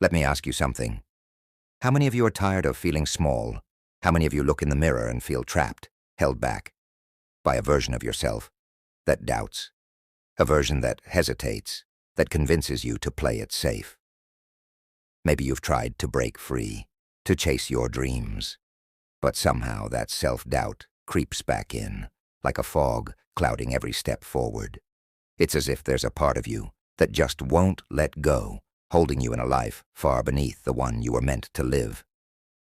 Let me ask you something. How many of you are tired of feeling small? How many of you look in the mirror and feel trapped, held back by a version of yourself that doubts, a version that hesitates, that convinces you to play it safe? Maybe you've tried to break free, to chase your dreams, but somehow that self-doubt creeps back in, like a fog clouding every step forward. It's as if there's a part of you that just won't let go, holding you in a life far beneath the one you were meant to live.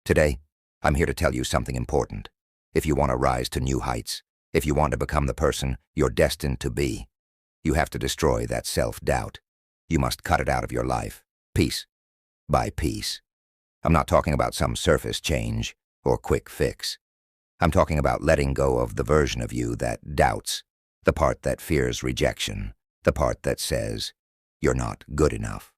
Today, I'm here to tell you something important. If you want to rise to new heights, if you want to become the person you're destined to be, you have to destroy that self-doubt. You must cut it out of your life, piece by piece. I'm not talking about some surface change or quick fix. I'm talking about letting go of the version of you that doubts, the part that fears rejection, the part that says, you're not good enough.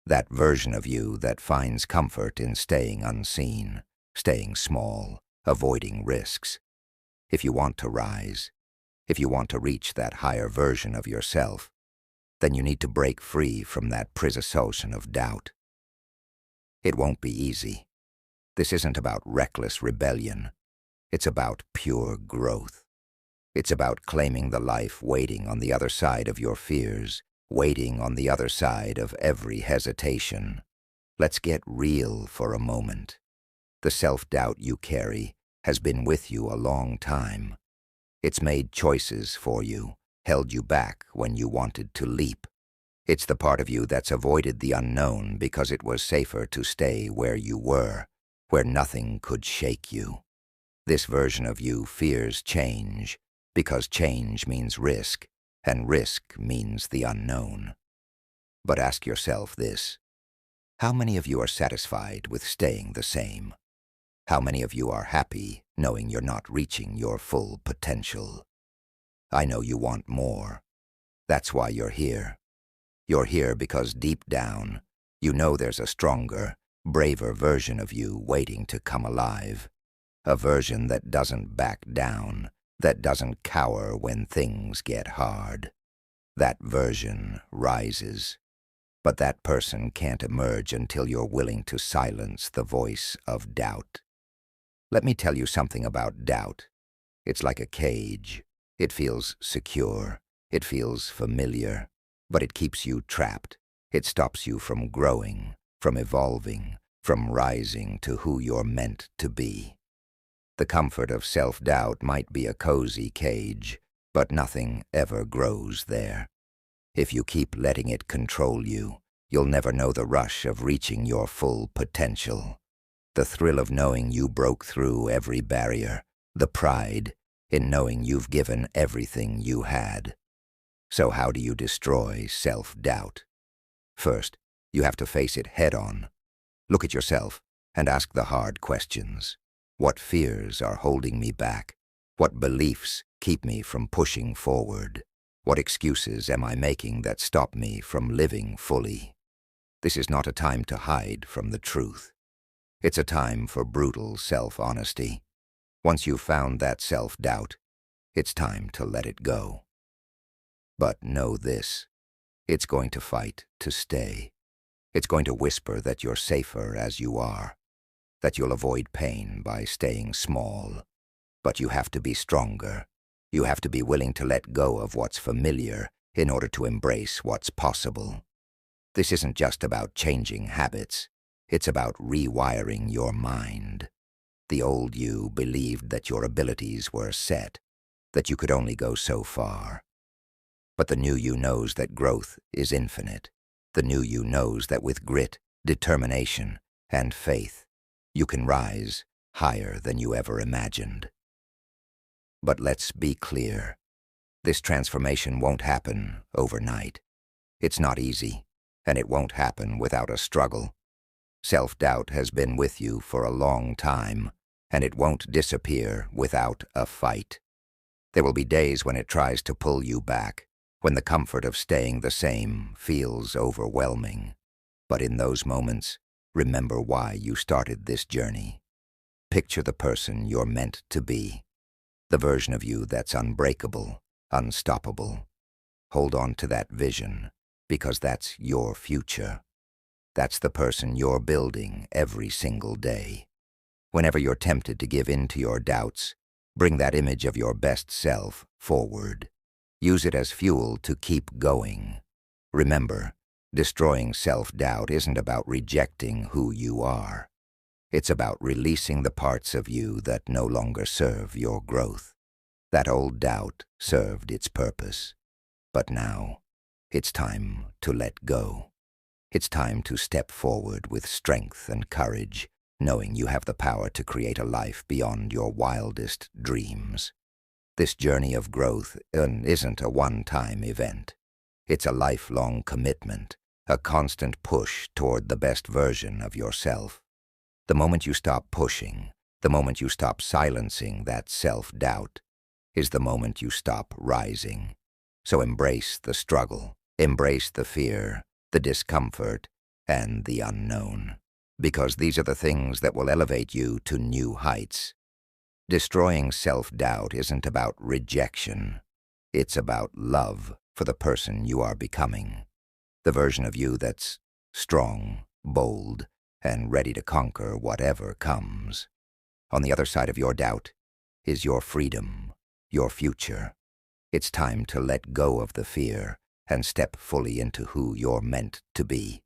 That version of you that finds comfort in staying unseen, staying small, avoiding risks. If you want to rise, if you want to reach that higher version of yourself, then you need to break free from that prison of doubt. It won't be easy. This isn't about reckless rebellion. It's about pure growth. It's about claiming the life waiting on the other side of your fears, waiting on the other side of every hesitation. Let's get real for a moment. The self-doubt you carry has been with you a long time. It's made choices for you, held you back when you wanted to leap. It's the part of you that's avoided the unknown because it was safer to stay where you were, where nothing could shake you. This version of you fears change, because change means risk, and risk means the unknown. But ask yourself this: how many of you are satisfied with staying the same? How many of you are happy knowing you're not reaching your full potential? I know you want more. That's why you're here. You're here because deep down, you know there's a stronger, braver version of you waiting to come alive. A version that doesn't back down, that doesn't cower when things get hard. That version rises. But that person can't emerge until you're willing to silence the voice of doubt. Let me tell you something about doubt. It's like a cage. It feels secure. It feels familiar. But it keeps you trapped. It stops you from growing, from evolving, from rising to who you're meant to be. The comfort of self-doubt might be a cozy cage, but nothing ever grows there. If you keep letting it control you, you'll never know the rush of reaching your full potential. The thrill of knowing you broke through every barrier, the pride in knowing you've given everything you had. So how do you destroy self-doubt? First, you have to face it head-on. Look at yourself and ask the hard questions. What fears are holding me back? What beliefs keep me from pushing forward? What excuses am I making that stop me from living fully? This is not a time to hide from the truth. It's a time for brutal self-honesty. Once you've found that self-doubt, it's time to let it go. But know this: it's going to fight to stay. It's going to whisper that you're safer as you are, that you'll avoid pain by staying small. But you have to be stronger. You have to be willing to let go of what's familiar in order to embrace what's possible. This isn't just about changing habits. It's about rewiring your mind. The old you believed that your abilities were set, that you could only go so far. But the new you knows that growth is infinite. The new you knows that with grit, determination, and faith, you can rise higher than you ever imagined. But let's be clear. This transformation won't happen overnight. It's not easy, and it won't happen without a struggle. Self-doubt has been with you for a long time, and it won't disappear without a fight. There will be days when it tries to pull you back, when the comfort of staying the same feels overwhelming. But in those moments, remember why you started this journey. Picture the person you're meant to be, the version of you that's unbreakable, unstoppable. Hold on to that vision, because that's your future. That's the person you're building every single day. Whenever you're tempted to give in to your doubts, bring that image of your best self forward. Use it as fuel to keep going. Remember, destroying self-doubt isn't about rejecting who you are. It's about releasing the parts of you that no longer serve your growth. That old doubt served its purpose. But now, it's time to let go. It's time to step forward with strength and courage, knowing you have the power to create a life beyond your wildest dreams. This journey of growth isn't a one-time event. It's a lifelong commitment, a constant push toward the best version of yourself. The moment you stop pushing, the moment you stop silencing that self-doubt, is the moment you stop rising. So embrace the struggle, embrace the fear, the discomfort, and the unknown, because these are the things that will elevate you to new heights. Destroying self-doubt isn't about rejection. It's about love for the person you are becoming, the version of you that's strong, bold, and ready to conquer whatever comes. On the other side of your doubt is your freedom, your future. It's time to let go of the fear and step fully into who you're meant to be.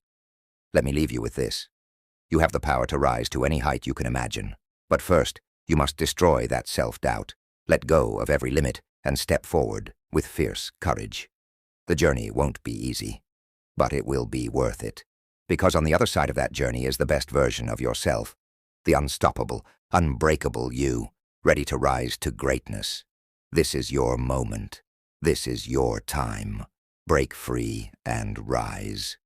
Let me leave you with this. You have the power to rise to any height you can imagine. But first, you must destroy that self-doubt, let go of every limit, and step forward with fierce courage. The journey won't be easy, but it will be worth it. Because on the other side of that journey is the best version of yourself, the unstoppable, unbreakable you, ready to rise to greatness. This is your moment. This is your time. Break free and rise.